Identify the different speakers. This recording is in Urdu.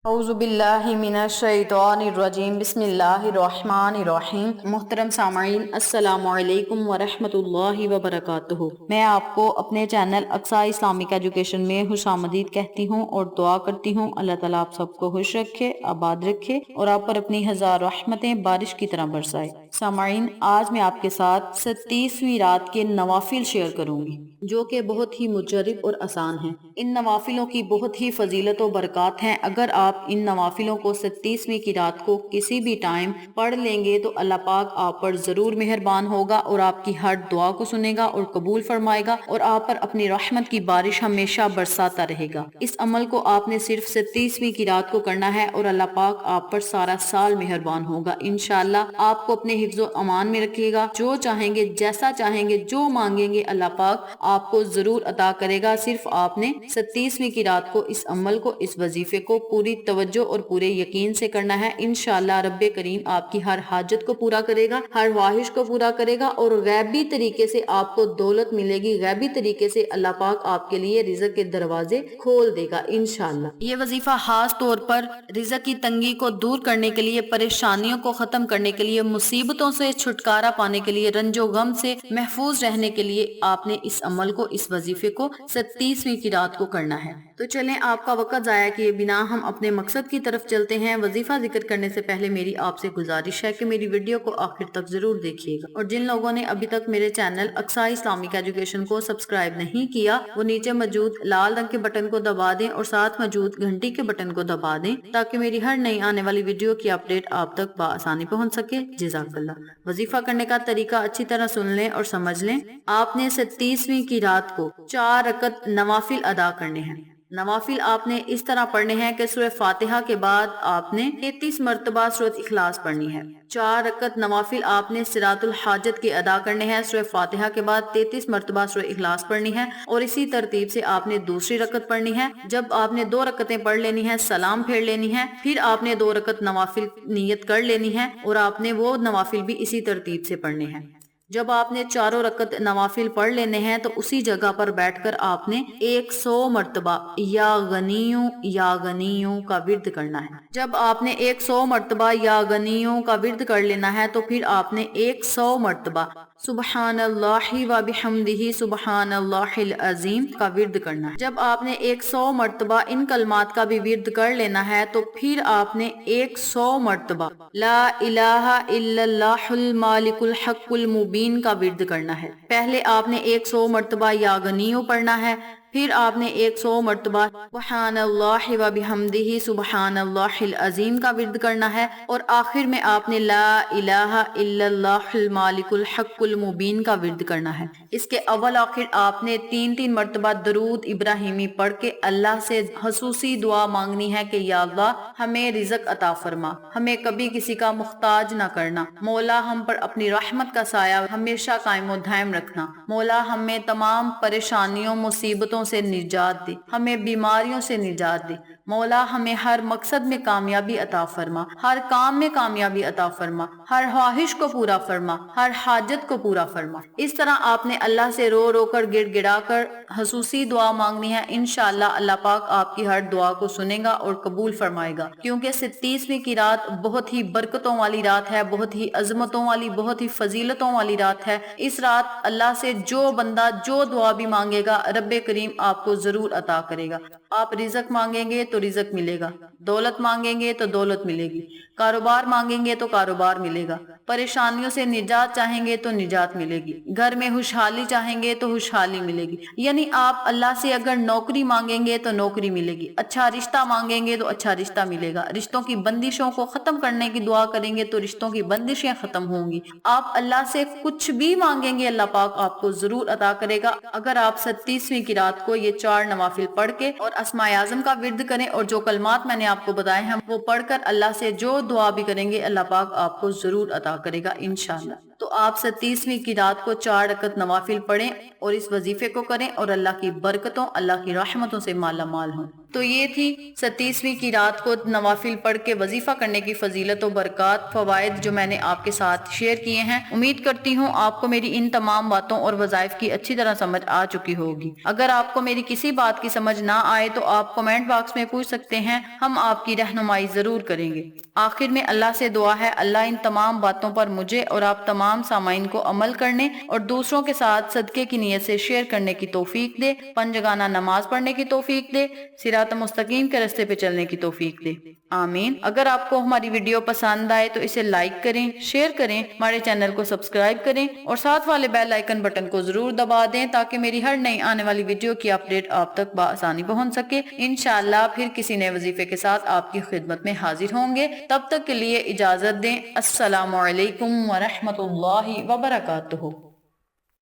Speaker 1: اعوذ باللہ من الشیطان الرجیم بسم اللہ الرحمن الرحیم۔ محترم سامعین، السلام علیکم ورحمۃ اللہ وبرکاتہ۔ میں آپ کو اپنے چینل اقصیٰ اسلامک ایجوکیشن میں خوش آمدید کہتی ہوں اور دعا کرتی ہوں اللہ تعالیٰ آپ سب کو خوش رکھے، آباد رکھے اور آپ پر اپنی ہزار رحمتیں بارش کی طرح برسائے۔ سامعین، آج میں آپ کے ساتھ 37ویں رات کے نوافل شیئر کروں گی جو کہ بہت ہی مجرب اور آسان ہیں۔ ان نوافلوں کی بہت ہی فضیلت و برکات ہیں۔ اگر آپ ان نوافلوں کو 37ویں کی رات کو کسی بھی ٹائم پڑھ لیں گے تو اللہ پاک آپ پر ضرور مہربان ہوگا اور آپ کی ہر دعا کو سنے گا اور قبول فرمائے گا اور آپ پر اپنی رحمت کی بارش ہمیشہ برساتا رہے گا۔ اس عمل کو آپ نے صرف 37ویں کی رات کو کرنا ہے اور اللہ پاک آپ پر سارا سال مہربان ہوگا۔ انشاءاللہ آپ کو اپنے حفظ و امان میں رکھے گا۔ جو چاہیں گے، جیسا چاہیں گے، جو مانگیں گے اللہ پاک آپ کو ضرور عطا کرے گا۔ صرف آپ نے 37ویں کی رات کو اس عمل کو، اس وظیفے کو پوری توجہ اور پورے یقین سے کرنا ہے۔ انشاءاللہ رب کریم آپ کی ہر حاجت کو پورا کرے گا، ہر خواہش کو پورا کرے گا اور غیبی طریقے سے آپ کو دولت ملے گی۔ غیبی طریقے سے اللہ پاک آپ کے لیے رزق کے دروازے کھول دے گا انشاءاللہ۔ یہ وظیفہ خاص طور پر رزق کی تنگی کو دور کرنے کے لیے، پریشانیوں کو ختم کرنے کے لیے، مصیبتوں سے چھٹکارا پانے کے لیے، رنج و غم سے محفوظ رہنے کے لیے آپ نے اس عمل کو، اس وظیفے کو 37ویں کی رات کو کرنا ہے۔ تو چلیں آپ کا وقت ضائع کیے بنا ہم اپنے مقصد کی طرف چلتے ہیں۔ وظیفہ ذکر کرنے سے پہلے میری آپ سے گزارش ہے کہ میری ویڈیو کو آخر تک ضرور دیکھیے گا اور جن لوگوں نے ابھی تک میرے چینل اقصیٰ اسلامک ایجوکیشن کو سبسکرائب نہیں کیا وہ نیچے موجود لال رنگ کے بٹن کو دبا دیں اور ساتھ موجود گھنٹی کے بٹن کو دبا دیں تاکہ میری ہر نئی آنے والی ویڈیو کی اپڈیٹ آپ تک بآسانی پہنچ سکے۔ جزاک اللہ۔ وظیفہ کرنے کا طریقہ اچھی طرح سن لیں اور سمجھ لیں۔ آپ نے 37ویں کی رات کو 4 رکعت نوافل ادا کرنے ہیں۔ نوافل آپ نے اس طرح پڑھنے ہیں کہ سورہ فاتحہ کے بعد آپ نے 33 مرتبہ سورۃ اخلاص پڑھنی ہے۔ 4 رکعت نوافل آپ نے صراط الحاجت کے ادا کرنے ہیں۔ سورہ فاتحہ کے بعد 33 مرتبہ سورہ اخلاص پڑھنی ہے اور اسی ترتیب سے آپ نے دوسری رکعت پڑھنی ہے۔ جب آپ نے 2 رکعتیں پڑھ لینی ہیں، سلام پھیر لینی ہے، پھر آپ نے 2 رکعت نوافل نیت کر لینی ہے اور آپ نے وہ نوافل بھی اسی ترتیب سے پڑھنے ہیں۔ جب آپ نے 4 رکعت نوافل پڑھ لینے ہیں تو اسی جگہ پر بیٹھ کر آپ نے 100 مرتبہ یا غنیوں یا غنیوں کا ورد کرنا ہے۔ جب آپ نے 100 مرتبہ یا غنیوں کا ورد کر لینا ہے تو پھر آپ نے 100 مرتبہ سبحان اللہ و بحمدہ سبحان اللہ العظیم کا ورد کرنا ہے۔ جب آپ نے 100 مرتبہ ان کلمات کا بھی ورد کر لینا ہے تو پھر آپ نے 100 مرتبہ لا الہ الا اللہ المالک الحق المبین کا ورد کرنا ہے۔ پہلے آپ نے 100 مرتبہ یا غنیوں پڑھنا ہے، پھر آپ نے 100 مرتبہ سبحان اللہ و بحمدہ سبحان اللہ العظیم کا ورد کرنا ہے اور آخر میں آپ نے لا الہ الا اللہ المالک الحق المبین کا ورد کرنا ہے۔ اس کے اول آخر آپ نے 3 مرتبہ درود ابراہیمی پڑھ کے اللہ سے خصوصی دعا مانگنی ہے کہ یا اللہ ہمیں رزق عطا فرما، ہمیں کبھی کسی کا محتاج نہ کرنا، مولا ہم پر اپنی رحمت کا سایہ ہمیشہ قائم و دائم رکھنا، مولا ہمیں تمام پریشانیوں مصیبتوں سے نجات دے، ہمیں بیماریوں سے نجات دے، مولا ہمیں ہر مقصد میں کامیابی عطا فرما، ہر کام میں کامیابی عطا فرما، ہر خواہش کو پورا فرما، ہر حاجت کو پورا فرما۔ اس طرح آپ نے اللہ سے رو رو کر گڑ گڑا کر خصوصی دعا مانگنی ہے۔ انشاءاللہ اللہ پاک آپ کی ہر دعا کو سنے گا اور قبول فرمائے گا، کیونکہ 37ویں کی رات بہت ہی برکتوں والی رات ہے، بہت ہی عظمتوں والی، بہت ہی فضیلتوں والی رات ہے۔ اس رات اللہ سے جو بندہ جو دعا بھی مانگے گا رب کریم آپ کو ضرور عطا کرے گا۔ آپ رزق مانگیں گے تو رزق ملے گا، دولت مانگیں گے تو دولت ملے گی، کاروبار مانگیں گے تو کاروبار ملے گا، پریشانیوں سے نجات چاہیں گے تو نجات ملے گی، گھر میں خوشحالی چاہیں گے تو خوشحالی ملے گی۔ یعنی آپ اللہ سے اگر نوکری مانگیں گے تو نوکری ملے گی، اچھا رشتہ مانگیں گے تو اچھا رشتہ ملے گا، رشتوں کی بندشوں کو ختم کرنے کی دعا کریں گے تو رشتوں کی بندشیں ختم ہوں گی۔ آپ اللہ سے کچھ بھی مانگیں گے اللہ پاک آپ کو ضرور عطا کرے گا اگر آپ 37ویں کی رات کو یہ 4 نوافل پڑھ کے اور اسماء اعظم کا ورد کریں اور جو کلمات میں نے آپ کو بتائے ہیں وہ پڑھ کر اللہ سے جو دعا بھی کریں گے اللہ پاک آپ کو ضرور عطا کرے گا انشاءاللہ۔ تو آپ 37ویں کی رات کو 4 رکعت نوافل پڑھیں اور اس وظیفے کو کریں اور اللہ کی برکتوں، اللہ کی رحمتوں سے مالا مال ہوں۔ تو یہ تھی 37ویں کی رات کو نوافل پڑھ کے وظیفہ کرنے کی فضیلت و برکات، فوائد جو میں نے آپ کے ساتھ شیئر کیے ہیں۔ امید کرتی ہوں آپ کو میری ان تمام باتوں اور وظائف کی اچھی طرح سمجھ آ چکی ہوگی۔ اگر آپ کو میری کسی بات کی سمجھ نہ آئے تو آپ کمنٹ باکس میں پوچھ سکتے ہیں، ہم آپ کی رہنمائی ضرور کریں گے۔ آخر میں اللہ سے دعا ہے اللہ ان تمام باتوں پر مجھے اور آپ تمام سامعین کو عمل کرنے اور دوسروں کے ساتھ صدقے کی نیت سے شیئر کرنے کی توفیق دے، پنجگانہ نماز پڑھنے کی توفیق دے، صراط مستقیم کے راستے پہ چلنے کی توفیق دے، آمین۔ اگر آپ کو ہماری ویڈیو پسند آئے تو اسے لائک کریں، شیئر کریں، ہمارے چینل کو سبسکرائب کریں اور ساتھ والے بیل آئیکن بٹن کو ضرور دبا دیں تاکہ میری ہر نئی آنے والی ویڈیو کی اپڈیٹ آپ تک بآسانی پہنچ سکے۔ انشاءاللہ پھر کسی نئے وظیفے کے ساتھ آپ کی خدمت میں حاضر ہوں گے، تب تک کے لیے اجازت دیں۔ السلام علیکم ورحمۃ اللہ وبرکاتہ۔